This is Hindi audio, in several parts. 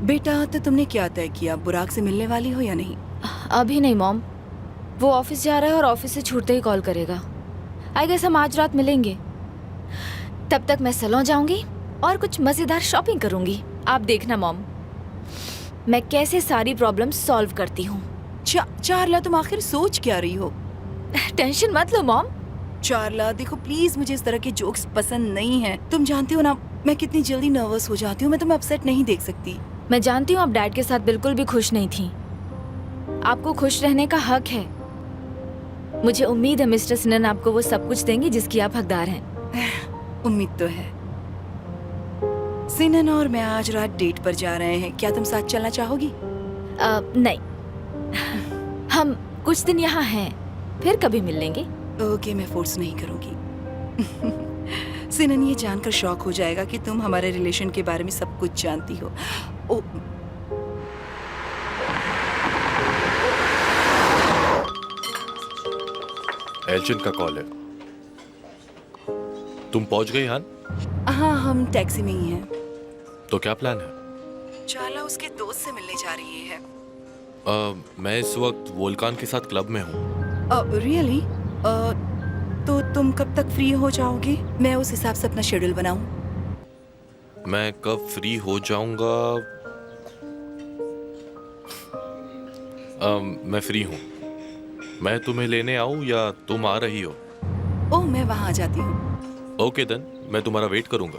बेटा, तो तुमने क्या तय किया? बुराक से मिलने वाली हो या नहीं? अभी नहीं मॉम, वो ऑफिस जा रहा है और ऑफिस से छूटते ही कॉल करेगा। आई गेस हम आज रात मिलेंगे। तब तक मैं सैलून जाऊंगी और कुछ मजेदार शॉपिंग करूंगी। आप देखना मॉम, मैं कैसे सारी प्रॉब्लम्स सॉल्व करती हूँ। चारला, तुम आखिर सोच क्या रही हो? टेंशन मत लो मॉम। चारला देखो प्लीज, मुझे इस तरह के जोक्स पसंद नहीं है। तुम जानती हो ना मैं कितनी जल्दी नर्वस हो जाती हूँ। मैं तुम्हें अपसेट नहीं देख सकती। मैं जानती हूँ आप डैड के साथ बिल्कुल भी खुश नहीं थी। आपको खुश रहने का हक है। मुझे उम्मीद है मिस्टर सिनन आपको वो सब कुछ देंगे जिसकी आप हकदार हैं। उम्मीद तो है। सिनन और मैं आज रात डेट पर जा रहे हैं। क्या तुम साथ चलना चाहोगी? नहीं, हम कुछ दिन यहाँ हैं, फिर कभी मिल लेंगे। ओके, मैं फोर्स नहीं करूंगी। सिनन ये जानकर शॉक हो जाएगा कि तुम हमारे रिलेशन के बारे में सब कुछ जानती हो। ओ, एल्चिन का कॉल है। तुम पहुंच गई हान? हाँ, हम टैक्सी में ही हैं। तो क्या प्लान है? चाला उसके दोस्त से मिलने जा रही है। मैं इस वक्त वोल्कान के साथ क्लब में हूँ। रियली? तो तुम कब तक फ्री हो जाओगे? मैं उस हिसाब से अपना शेड्यूल बनाऊं। मैं कब फ्री हो जाऊंगा? मैं फ्री हूँ। मैं तुम्हें लेने आऊं या तुम आ रही हो? ओह, मैं वहां आ जाती हूँ। ओके देन, मैं तुम्हारा वेट करूंगा।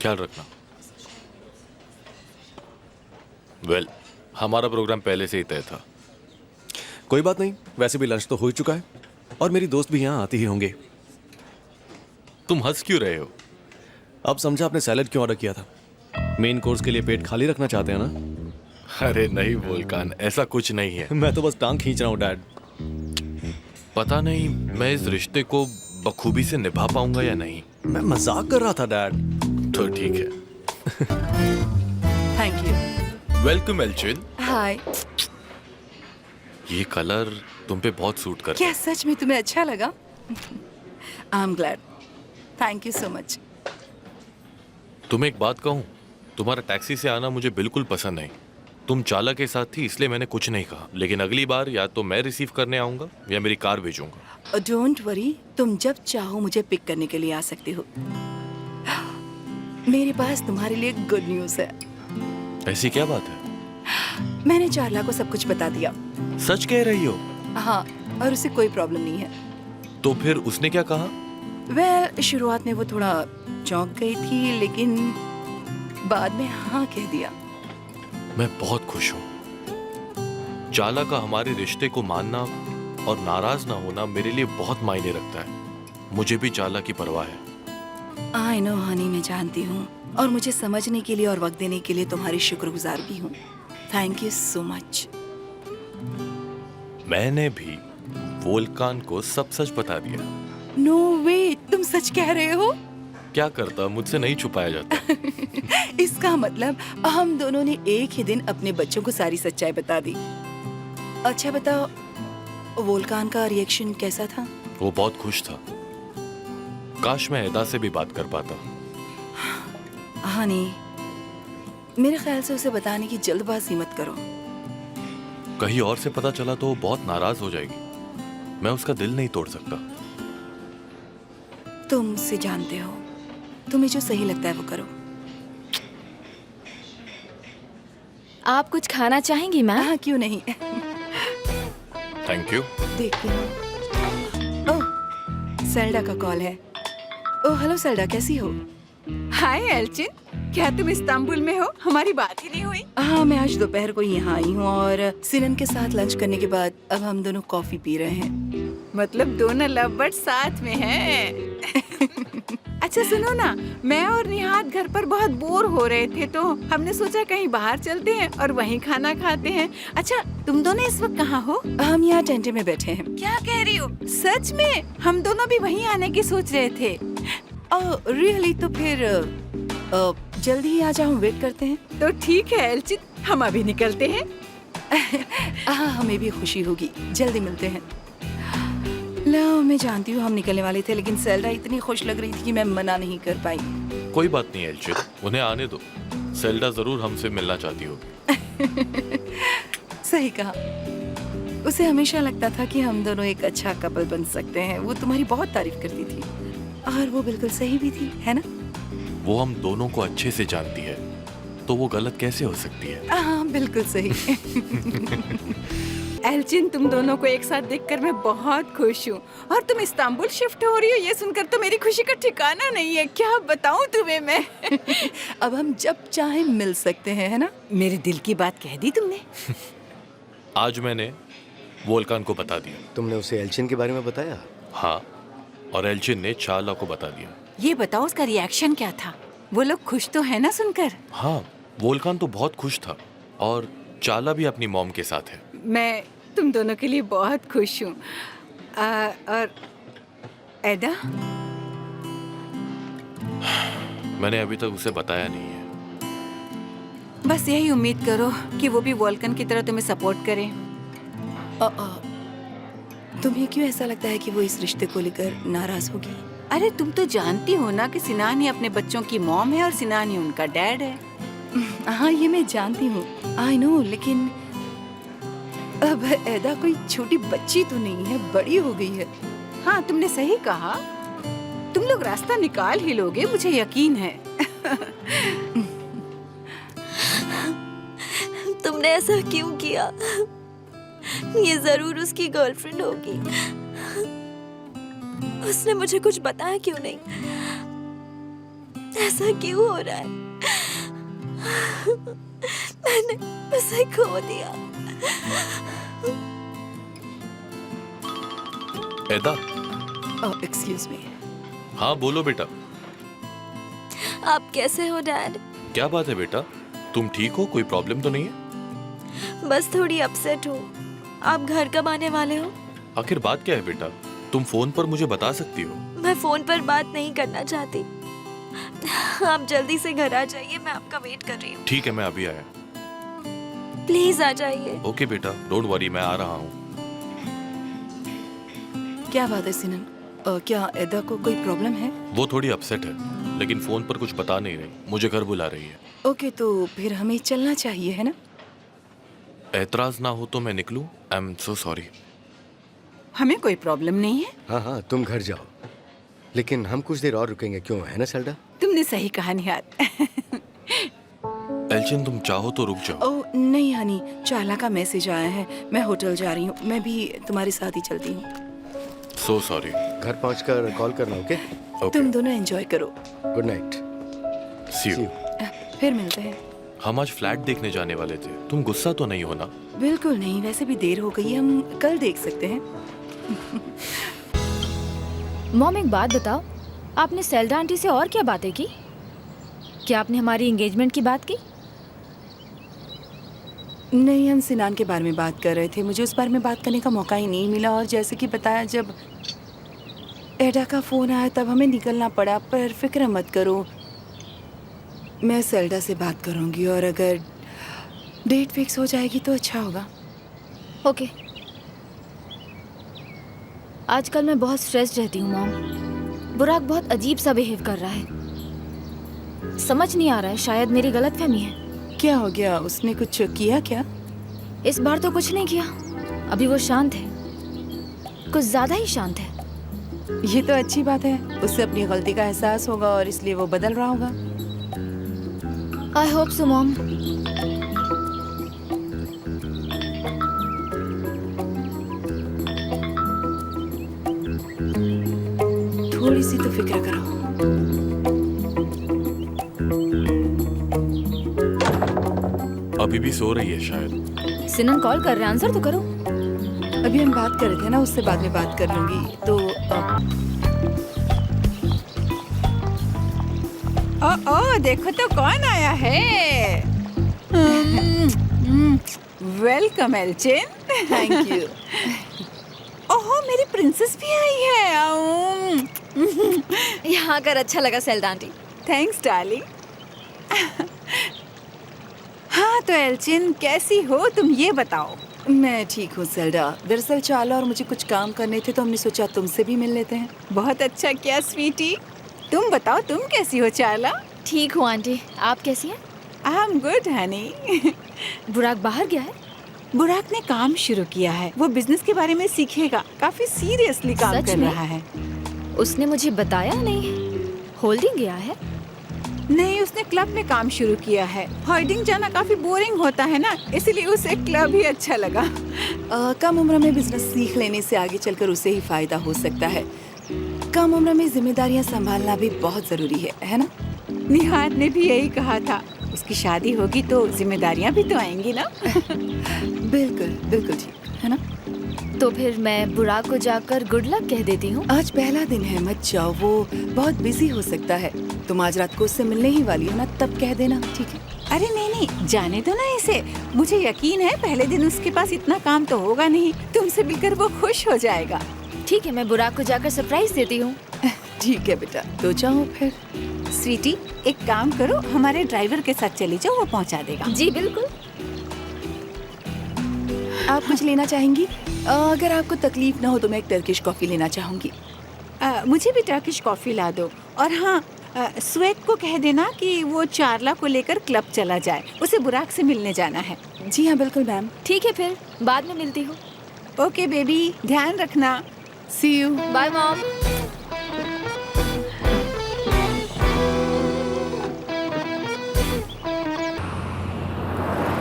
ख्याल रखना। वेल, हमारा प्रोग्राम पहले से ही तय था। कोई बात नहीं, वैसे भी लंच तो हो ही चुका है और मेरी दोस्त भी यहाँ आती ही होंगे। तुम हंस क्यों रहे हो? अब समझा आपने सैलेड क्यों ऑर्डर किया था। मेन कोर्स के लिए पेट खाली रखना चाहते हैं ना? अरे नहीं वोल्कान, ऐसा कुछ नहीं है। मैं तो बस टांग खींच रहा हूँ डैड। पता नहीं मैं इस रिश्ते को बखूबी से निभा पाऊंगा या नहीं। मैं मजाक कर रहा था डैड। तो ठीक है। Thank you. वेलकम एल्चिन। हाय। ये कलर तुम पे बहुत सूट करता क्या है। सच में तुम्हें अच्छा लगा? I am glad. Thank you so much. तुम्हें एक बात कहूँ, तुम्हारा टैक्सी से आना मुझे बिल्कुल पसंद नहीं। तुम चालक के साथ थी इसलिए मैंने कुछ नहीं कहा, लेकिन अगली बार या तो मैं रिसीव करने आऊंगा या मेरी कार भेजूंगा। डोंट वरी, तुम जब चाहो मुझे पिक करने के लिए आ सकते हो। मेरे पास तुम्हारे लिए गुड न्यूज़ है। ऐसी क्या बात है? मैंने चारला को सब कुछ बता दिया। सच कह रही हो? हाँ, और उसे कोई प्रॉब्लम नहीं है। तो फिर उसने क्या कहा? वेल, शुरुआत में वो थोड़ा चौंक गई थी, लेकिन बाद में हाँ कह दिया। मैं बहुत खुश हूँ। चाला का हमारे रिश्ते को मानना और नाराज ना होना मेरे लिए बहुत मायने रखता है। मुझे भी चाला की परवाह है। आई नो हनी, मैं जानती हूँ, और मुझे समझने के लिए और वक्त देने के लिए तुम्हारी शुक्रगुजार भी हूँ। Thank you so much. मैंने भी वोल्कान को सब सच बता दिया। नो वे, तुम सच कह रहे हो? क्या करता, मुझसे नहीं छुपाया जाता। इसका मतलब हम दोनों ने एक ही दिन अपने बच्चों को सारी सच्चाई बता दी। अच्छा बताओ, वोल्कान का रिएक्शन कैसा था? वो बहुत खुश था। काश मैं एदा से भी बात कर पाता। हनी, मेरे ख्याल से उसे बताने की जल्दबाजी मत करो। कहीं और से पता चला तो वो बहुत नाराज हो जाएगी। मैं उसका दिल नहीं तोड़ सकता। तुम उसे जानते हो, तुम्हें जो सही लगता है वो करो। आप कुछ खाना चाहेंगी मैम? हाँ, क्यों नहीं। Thank you. देखती हूँ। ओह, सेल्डा का कॉल है। ओह हेलो सेल्डा, कैसी हो? हाय एल्चिन, क्या तुम इस्तांबुल में हो? हमारी बात ही नहीं हुई। हाँ, मैं आज दोपहर को यहाँ आई हूँ और सिनन के साथ लंच करने के बाद अब हम दोनों कॉफी पी रहे हैं। मतलब दोनों लव बर्ड साथ में हैं। अच्छा सुनो ना, मैं और निहाद घर पर बहुत बोर हो रहे थे तो हमने सोचा कहीं बाहर चलते हैं और वहीं खाना खाते हैं। अच्छा, तुम दोनों इस वक्त कहाँ हो? हम यहाँ टेंटे में बैठे हैं। क्या कह रही हो? सच में? हम दोनों भी वहीं आने की सोच रहे थे। रियली? तो फिर जल्दी ही आ जाओ, वेट करते हैं। तो ठीक है एल्चिन, हम अभी निकलते हैं। हाँ, हमें भी खुशी होगी। जल्दी मिलते हैं। लो, मैं जानती हूँ हम निकलने वाले थे, लेकिन सेल्डा इतनी खुश लग रही थी कि मैं मना नहीं कर पाई। कोई बात नहीं एल्चिन, उन्हें आने दो। सेल्डा जरूर हमसे मिलना चाहती होगी। सही कहा। उसे हमेशा लगता था कि हम दोनों एक अच्छा कपल बन सकते हैं। वो तुम्हारी बहुत तारीफ करती थी और वो बिल्कुल सही भी थी, है ना? वो हम दोनों को अच्छे से जानती है, तो वो गलत कैसे हो सकती है? हाँ, बिल्कुल सही। एल्चिन, तुम दोनों को एक साथ देखकर मैं बहुत खुश हूँ। और तुम इस्तांबुल शिफ्ट हो रही हो, ये सुनकर तो मेरी खुशी का ठिकाना नहीं है। क्या बताऊँ तुम्हें मैं। अब हम जब चाहे मिल सकते हैं, है ना? मेरे दिल की बात कह दी तुमने। आज मैंने वोल्कान को बता दिया। तुमने उसे एल्चिन के बारे में बताया? हाँ, और एल्चिन ने चाला को बता दिया। ये बताओ उसका रिएक्शन क्या था? वो लोग खुश तो है ना सुनकर? हाँ, वोल्कान तो बहुत खुश था और चाला भी अपनी मॉम के साथ है। मैं तुम दोनों के लिए बहुत खुश हूँ। और एडा? मैंने अभी तक उसे बताया नहीं है। बस यही उम्मीद करो कि वो भी वोल्कन की तरह तुम्हें सपोर्ट करे। तुम्हें क्यों ऐसा लगता है कि वो इस रिश्ते को लेकर नाराज होगी? अरे तुम तो जानती हो ना कि सिनान ही अपने बच्चों की मॉम है और सिनान ही उनका डैड है। हाँ, ये मैं जानती हूँ, आई नो, लेकिन अब एदा कोई छोटी बच्ची तो नहीं है, बड़ी हो गई है। हाँ, तुमने सही कहा। तुम लोग रास्ता निकाल ही लोगे, मुझे यकीन है। तुमने ऐसा क्यों किया? ये जरूर उसकी गर्लफ्रेंड होगी। उसने मुझे कुछ बताया क्यों नहीं? ऐसा क्यों हो रहा है? मैंने उसे खो दिया। एदा, एक्सक्यूज मी। हाँ बोलो बेटा। आप कैसे हो डैड? क्या बात है बेटा, तुम ठीक हो? कोई प्रॉब्लम तो नहीं है? बस थोड़ी अपसेट हूँ। आप घर कब आने वाले हो? आखिर बात क्या है बेटा? तुम फोन पर मुझे बता सकती हो। मैं फोन पर बात नहीं करना चाहती। आप जल्दी से घर आ जाइए, मैं आपका वेट कर रही हूँ। ठीक है, मैं अभी आया। प्लीज आ जाइए। ओके बेटा, डोंट वरी, मैं आ रहा हूँ। क्या बात है सिनन? क्या एदा को कोई प्रॉब्लम है? वो थोड़ी अपसेट है, लेकिन फोन पर कुछ बता नहीं रही। मुझे घर बुला रही है। ओके, तो फिर हमें चलना चाहिए, है ना? एतराज ना हो तो मैं निकलूं? I am so sorry. हमें कोई प्रॉब्लम नहीं है। हाँ हाँ, तुम घर जाओ, लेकिन हम कुछ देर और रुकेंगे, क्यों, है ना सेल्डा? तुमने सही कहा निहाद। एल्चिन, तुम चाहो तो रुक जाओ। ओह नहीं हनी, चाला का मैसेज आया है, मैं होटल जा रही हूँ। मैं भी तुम्हारे साथ ही चलती हूँ। So sorry. घर पहुंचकर कॉल करना, ओके? तुम दोनों एंजॉय करो। Good night. See you. फिर मिलते हैं। हम आज फ्लैट देखने जाने वाले थे, तुम गुस्सा तो नहीं हो ना? बिल्कुल नहीं, वैसे भी देर हो गई है, हम कल देख सकते हैं। मॉम, एक बात बताओ, आपने सेल्डा आंटी से और क्या बातें की? क्या आपने हमारी एंगेजमेंट की बात की? नहीं, हम सिनान के बारे में बात कर रहे थे। मुझे उस बारे में बात करने का मौका ही नहीं मिला, और जैसे कि बताया, जब एडा का फोन आया तब हमें निकलना पड़ा। पर फिक्र मत करो, मैं सेल्डा से बात करूंगी, और अगर डेट फिक्स हो जाएगी तो अच्छा होगा। ओके। आजकल मैं बहुत स्ट्रेस्ड रहती हूँ मॉम। बुराक बहुत अजीब सा बिहेव कर रहा है। समझ नहीं आ रहा है, शायद मेरी गलतफहमी है। क्या हो गया? उसने कुछ किया क्या? इस बार तो कुछ नहीं किया। अभी वो शांत है, कुछ ज्यादा ही शांत है। ये तो अच्छी बात है। उसे अपनी गलती का एहसास होगा और इसलिए वो बदल रहा होगा। I hope so mom. थोड़ी सी तो फिक्र करो। अभी भी सो रही है शायद। सिनन कॉल कर रहे हैं, आंसर तो करो। अभी हम बात कर रहे थे ना, उससे बाद में बात कर लूंगी। तो ओ देखो तो कौन आया है। Welcome Elchin. Thank you. ओहो, मेरी प्रिंसेस भी आई है। यहाँ आकर अच्छा लगा सेल्डा आंटी। Thanks darling. हाँ तो एल्चिन, कैसी हो तुम, ये बताओ। मैं ठीक हूँ सेल्डा। दरअसल चाला और मुझे कुछ काम करने थे, तो हमने सोचा तुमसे भी मिल लेते हैं। बहुत अच्छा किया स्वीटी। तुम बताओ, तुम कैसी हो चाला? ठीक हूँ आंटी, आप कैसी हैं? I am good Honey. बुराक बाहर गया है? बुराक ने काम शुरू किया है। वो बिजनेस के बारे में सीखेगा। काफी सीरियसली काम सच कर में? रहा है। उसने मुझे बताया नहीं। होल्डिंग गया है? नहीं, उसने क्लब में काम शुरू किया है। हॉर्डिंग जाना काफी बोरिंग होता है ना, इसलिए उसे क्लब ही अच्छा लगा। कम उम्र में बिजनेस सीख लेने से आगे चलकर उसे ही फायदा हो सकता है। कम उम्र में जिम्मेदारियां संभालना भी बहुत जरूरी है ना? निहाद ने भी यही कहा था। उसकी शादी होगी तो जिम्मेदारियां भी तो आएंगी ना। बिल्कुल बिल्कुल ठीक है ना? तो फिर मैं बुराक को जाकर गुड लक कह देती हूँ। आज पहला दिन है, मत जाओ, वो बहुत बिजी हो सकता है। तुम आज रात को उससे मिलने ही वाली हो ना, तब कह देना, ठीक है? अरे नहीं नहीं, जाने दो ना इसे। मुझे यकीन है पहले दिन उसके पास इतना काम तो होगा नहीं। तुमसे मिलकर वो खुश हो जाएगा। ठीक है, मैं बुराक को जाकर सरप्राइज देती हूँ। ठीक है बेटा, तो जाओ फिर। स्वीटी, एक काम करो, हमारे ड्राइवर के साथ चली जाओ, वो पहुंचा देगा। जी बिल्कुल। आप कुछ लेना चाहेंगी? अगर आपको तकलीफ ना हो तो मैं एक टर्किश कॉफी लेना चाहूंगी। मुझे भी टर्किश कॉफी ला दो। और हाँ, स्वेत को कह देना कि वो चारला को लेकर क्लब चला जाए। उसे बुराक से मिलने जाना है। जी हाँ बिल्कुल मैम। ठीक है, फिर बाद में मिलती हूँ। ओके बेबी, ध्यान रखना। See you. Bye mom.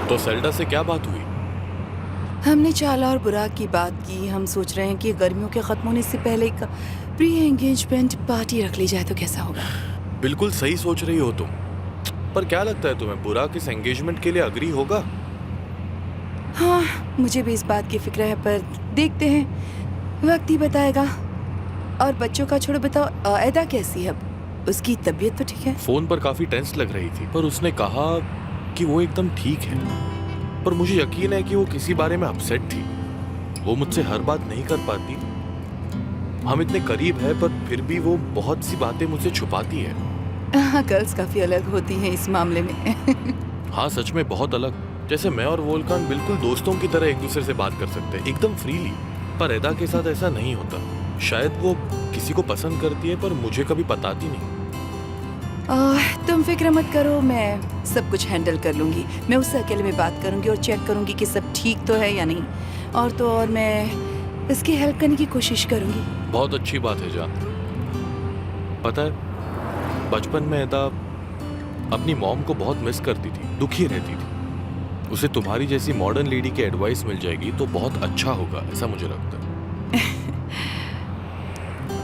तो सेल्डा से क्या बात हुई? हमने चाला और बुराक की बात की। हम सोच रहे हैं कि गर्मियों के खत्म होने से पहले एक प्री एंगेजमेंट पार्टी रख ली जाए तो कैसा होगा? बिल्कुल सही सोच रही हो तुम। पर क्या लगता है तुम्हें, बुराक इस एंगेजमेंट के लिए अग्री होगा? हाँ, मुझे भी इस बात की फिक्र है, पर देखते हैं, वक्त ही बताएगा। और बच्चों का छोड़ो, बताओ एदा कैसी है अब? उसकी तबीयत तो ठीक है? फोन पर काफी टेंस लग रही थी, पर उसने कहा कि वो एकदम ठीक है। पर मुझे यकीन है कि वो किसी बारे में अपसेट थी। वो मुझसे हर बात नहीं कर पाती। हम इतने करीब हैं, पर फिर भी वो बहुत सी बातें मुझसे छुपाती है। हाँ, गर्ल्स काफी अलग होती हैं इस मामले में। हाँ, सच में बहुत अलग। जैसे मैं और वोल्कान बिल्कुल दोस्तों की तरह एक दूसरे से बात कर सकते हैं, एकदम फ्रीली। पर एदा के साथ ऐसा नहीं होता। शायद वो किसी को पसंद करती है, पर मुझे कभी बताती नहीं। तुम फिक्र मत करो, मैं सब कुछ हैंडल कर लूंगी। मैं उससे अकेले में बात करूंगी और चेक करूंगी कि सब ठीक तो है या नहीं। और तो और मैं इसकी हेल्प करने की कोशिश करूंगी। बहुत अच्छी बात है जान। पता है, बचपन में एदा अपनी मॉम को बहुत मिस करती थी, दुखी रहती थी। उसे तुम्हारी जैसी मॉडर्न लेडी की एडवाइस मिल जाएगी तो बहुत अच्छा होगा, ऐसा मुझे लगता है।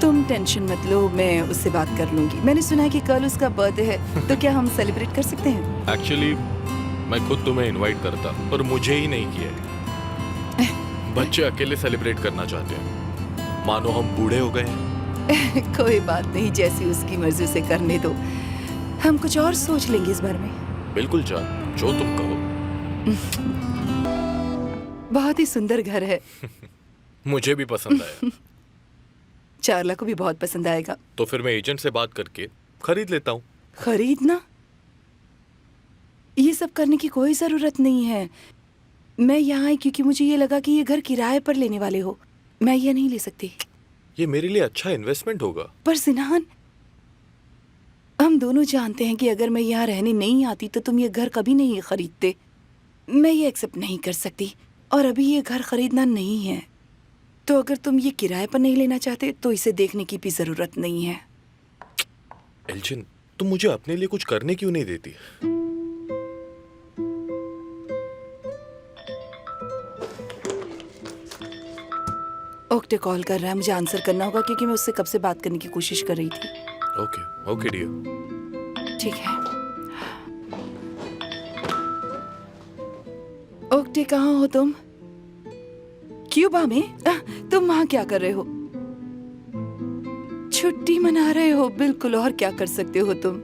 तुम टेंशन मत लो, मैं उससे बात कर लूंगी। मैंने सुना है कि कल उसका बर्थडे है, तो क्या हम सेलिब्रेट कर सकते हैं? एक्चुअली मैं खुद तुम्हें इनवाइट करता, पर मुझे ही नहीं किया। बच्चे अकेले सेलिब्रेट करना चाहते हैं, मानो हम बूढ़े हो गए हैं। कोई बात नहीं, जैसी उसकी मर्जी से करने दो। हम कुछ और सोच लेंगे इस बारे में। बिल्कुल जान, जो तुम कहो। बहुत ही सुंदर घर है। मुझे भी पसंद आया। चारला को भी बहुत पसंद आएगा। तो फिर मैं एजेंट से बात करके खरीद लेता हूँ। खरीदना? ये सब करने की कोई जरूरत नहीं है। मैं यहाँ आई क्योंकि मुझे ये लगा कि ये घर किराए पर लेने वाले हो। मैं ये नहीं ले सकती। ये मेरे लिए अच्छा इन्वेस्टमेंट होगा। पर सिनान, हम दोनों जानते हैं कि अगर मैं यहाँ रहने नहीं आती तो तुम ये घर कभी नहीं खरीदते। मैं ये एक्सेप्ट नहीं कर सकती, और अभी ये घर खरीदना नहीं है। तो अगर तुम ये किराए पर नहीं लेना चाहते तो इसे देखने की भी जरूरत नहीं है। एल्जिन, तुम मुझे अपने लिए कुछ करने क्यों नहीं देती? ओक्टे कॉल कर रहा है, मुझे आंसर करना होगा क्योंकि मैं उससे कब से बात करने की कोशिश कर रही थी। Okay okay dear. ठीक है। ओक्टे, कहाँ हो तुम? क्यूबा में? तुम वहाँ क्या कर रहे हो? छुट्टी मना रहे हो? बिल्कुल, और क्या कर सकते हो तुम?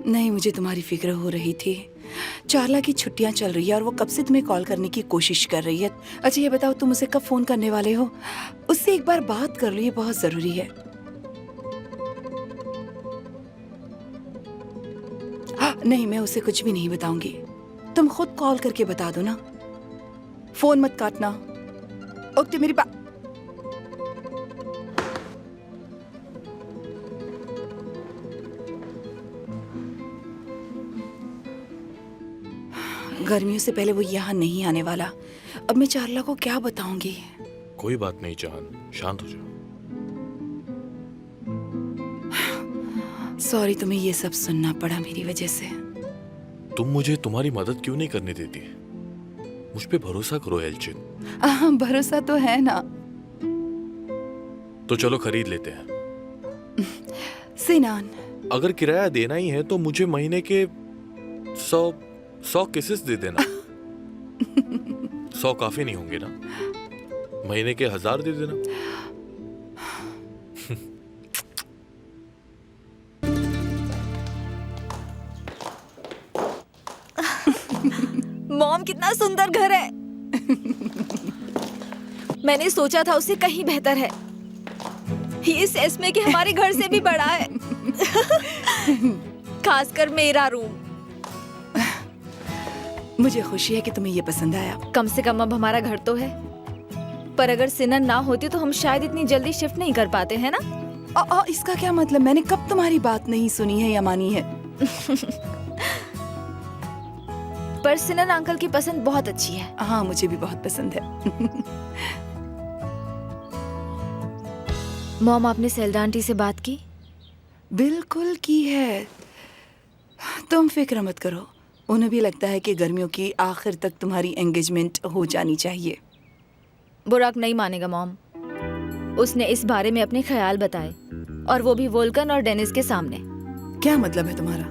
नहीं, मुझे तुम्हारी फिक्र हो रही थी। चारला की छुट्टियां चल रही है और वो कब से तुम्हें कॉल करने की कोशिश कर रही है। अच्छा ये बताओ, तुम उसे कब फोन करने वाले हो? उससे एक बार बात कर लो, ये बहुत जरूरी है। नहीं, मैं उसे कुछ भी नहीं बताऊंगी। तुम खुद कॉल करके बता दो ना। फोन मत काटना। ओके, मेरी बात। गर्मियों से पहले वो यहाँ नहीं आने वाला। अब मैं चार्ला को क्या बताऊंगी? कोई बात नहीं जान, शांत हो जाओ। सॉरी, तुम्हें ये सब सुनना पड़ा मेरी वजह से। तुम मुझे तुम्हारी मदद क्यों नहीं करने देती? मुझ पे भरोसा करो एल्चिन। भरोसा तो है ना। तो चलो खरीद लेते हैं। सिनान, अगर किराया देना ही है तो मुझे महीने के 100 किसेस दे देना। 100 काफी नहीं होंगे ना? महीने के 1000 दे देना। मॉम, कितना सुंदर घर है। मैंने सोचा था उससे कहीं बेहतर है। ये सच में कि हमारे घर से भी बड़ा है। खासकर मेरा रूम। मुझे खुशी है कि तुम्हें ये पसंद आया। कम से कम अब हमारा घर तो है। पर अगर सिनन ना होती तो हम शायद इतनी जल्दी शिफ्ट नहीं कर पाते, है ना? इसका क्या मतलब? मैंने कब तुम्हारी बात नहीं सुनी है या मानी है? पर सिनन अंकल की पसंद बहुत अच्छी है। हाँ, मुझे भी बहुत पसंद है। मॉम, आपने सेल्डा आंटी से बात की? बिल्कुल की है। तुम फिक्र मत करो, उन्हें भी लगता है कि गर्मियों की आखिर तक तुम्हारी एंगेजमेंट हो जानी चाहिए। बुराक नहीं मानेगा मॉम। उसने इस बारे में अपने ख्याल बताए, और वो भी वोल्कन और डेनिस के सामने। क्या मतलब है तुम्हारा?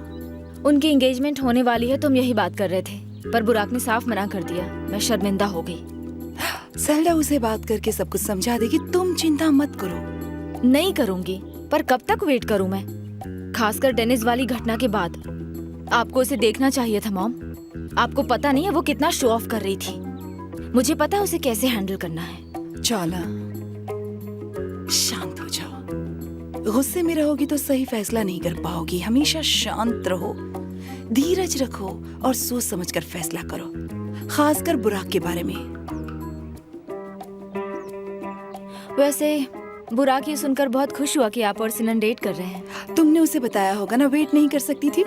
उनकी एंगेजमेंट होने वाली है, तुम यही बात कर रहे थे, पर बुराक ने साफ मना कर दिया। मैं शर्मिंदा हो गई। सेल्डा उसे बात करके सब कुछ समझा देगी, तुम चिंता मत करो। नहीं करूंगी, पर कब तक वेट करूं मैं? खासकर डेनिस वाली घटना के बाद। आपको उसे देखना चाहिए था मॉम। आपको पता नहीं है वो कितना शो ऑफ कर रही थी। मुझे पता है उसे कैसे हैंडल करना है। चाला, शांत हो जाओ। गुस्से में रहोगी तो सही फैसला नहीं कर पाओगी। हमेशा शांत रहो, धीरज रखो और सोच समझकर फैसला करो, खासकर बुराक के बारे में। वैसे बुराक ये सुनकर बहुत खुश हुआ कि आप और सिनन डेट कर रहे हैं। तुमने उसे बताया होगा ना, वेट नहीं कर सकती थी।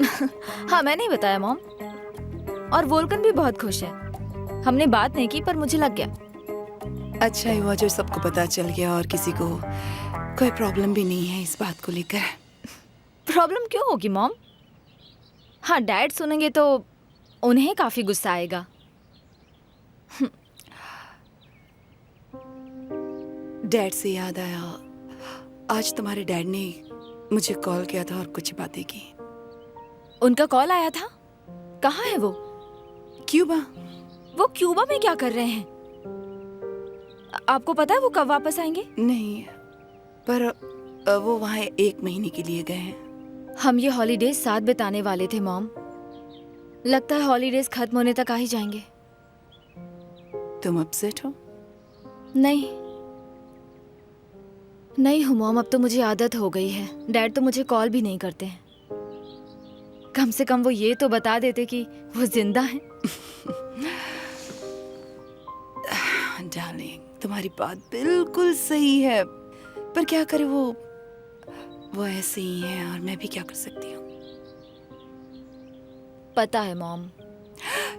हाँ, मैंने ही बताया मॉम। और वोल्कन भी बहुत खुश है। हमने बात नहीं की, पर मुझे लग गया। अच्छा हुआ जो सबको पता चल गया और किसी को कोई प्रॉब्लम भी नहीं है इस बात को लेकर। प्रॉब्लम क्यों होगी मॉम? हाँ, डैड सुनेंगे तो उन्हें काफी गुस्सा आएगा। डैड से याद आया, आज तुम्हारे डैड ने मुझे कॉल किया था और कुछ बातें की। उनका कॉल आया था? कहाँ है वो? क्यूबा। वो क्यूबा में क्या कर रहे हैं? आपको पता है वो कब वापस आएंगे? नहीं, पर वो वहाँ 1 महीने के लिए गए हैं। हम ये हॉलीडेज साथ बिताने वाले थे मॉम। लगता है हॉलीडेज खत्म होने तक आ ही जाएंगे। तुम अपसेट हो? नहीं हूँ मॉम, अब तो मुझे आदत हो गई है। डैड तो मुझे कॉल भी नहीं करते हैं। कम से कम वो ये तो बता देते कि वो जिंदा हैं। डार्लिंग, तुम्हारी बात बिल्कुल सही है, पर क्या करे, वो ऐसे ही है और मैं भी क्या कर सकती हूँ। पता है मॉम।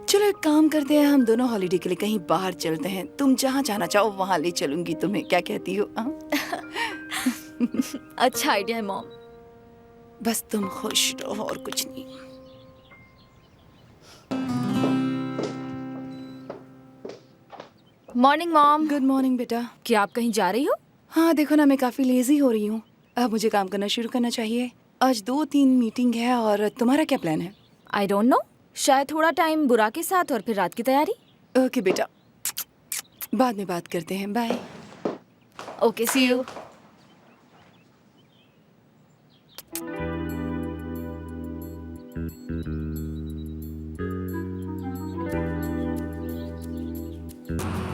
चलो एक काम करते हैं, हम दोनों हॉलीडे के लिए कहीं बाहर चलते हैं। तुम जहाँ जाना चाहो वहाँ ले चलूंगी तुम्हें, क्या कहती हो? अच्छा आइडिया है मॉम। बस तुम खुश रहो और कुछ नहीं। Morning mom. गुड मॉर्निंग बेटा। क्या आप कहीं जा रही हो? हाँ देखो ना, मैं काफी लेजी हो रही हूँ। अब मुझे काम करना शुरू करना चाहिए। आज 2-3 मीटिंग है। और तुम्हारा क्या प्लान है? आई डोंट नो, शायद थोड़ा टाइम बुरा के साथ और फिर रात की तैयारी। ओके बेटा, बाद में बात करते हैं। Bye. Okay, see you.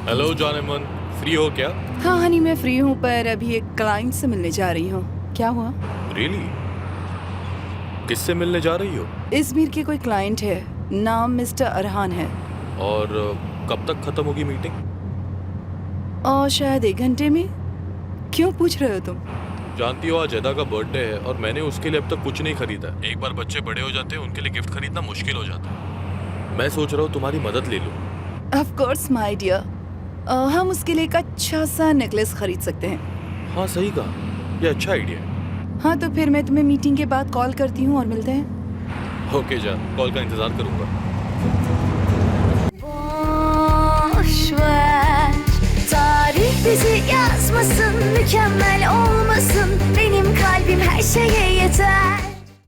Hello जानमन, फ्री हो क्या? हाँ हनी, मैं फ्री हूँ, पर अभी एक क्लाइंट से मिलने जा रही हूँ। क्या हुआ? रियली? किससे मिलने जा रही हो? इज़मीर के कोई क्लाइंट है, नाम मिस्टर अरहान है। और कब तक खत्म होगी मीटिंग? और शायद 1 घंटे में। क्यों पूछ रहे हो तुम? जानती हो आज एदा का बर्थडे है और मैंने उसके लिए अब तक कुछ नहीं खरीदा। एक बार बच्चे बड़े हो जाते हैं, उनके लिए गिफ्ट खरीदना मुश्किल हो जाता है। मैं सोच रहा हूँ तुम्हारी मदद ले लूँ। ऑफ कोर्स माय डियर, हम उसके लिए एक अच्छा सा नेकलेस खरीद सकते हैं। हाँ सही कहा, ये अच्छा आइडिया है। हाँ तो फिर मैं तुम्हें मीटिंग के बाद कॉल करती हूँ और मिलते हैं। ओके जा, कॉल का इंतजार करूंगा। Boş ver, tarih bizi yazmasın, mükemmel olmasın. Benim kalbim her şeye yeter.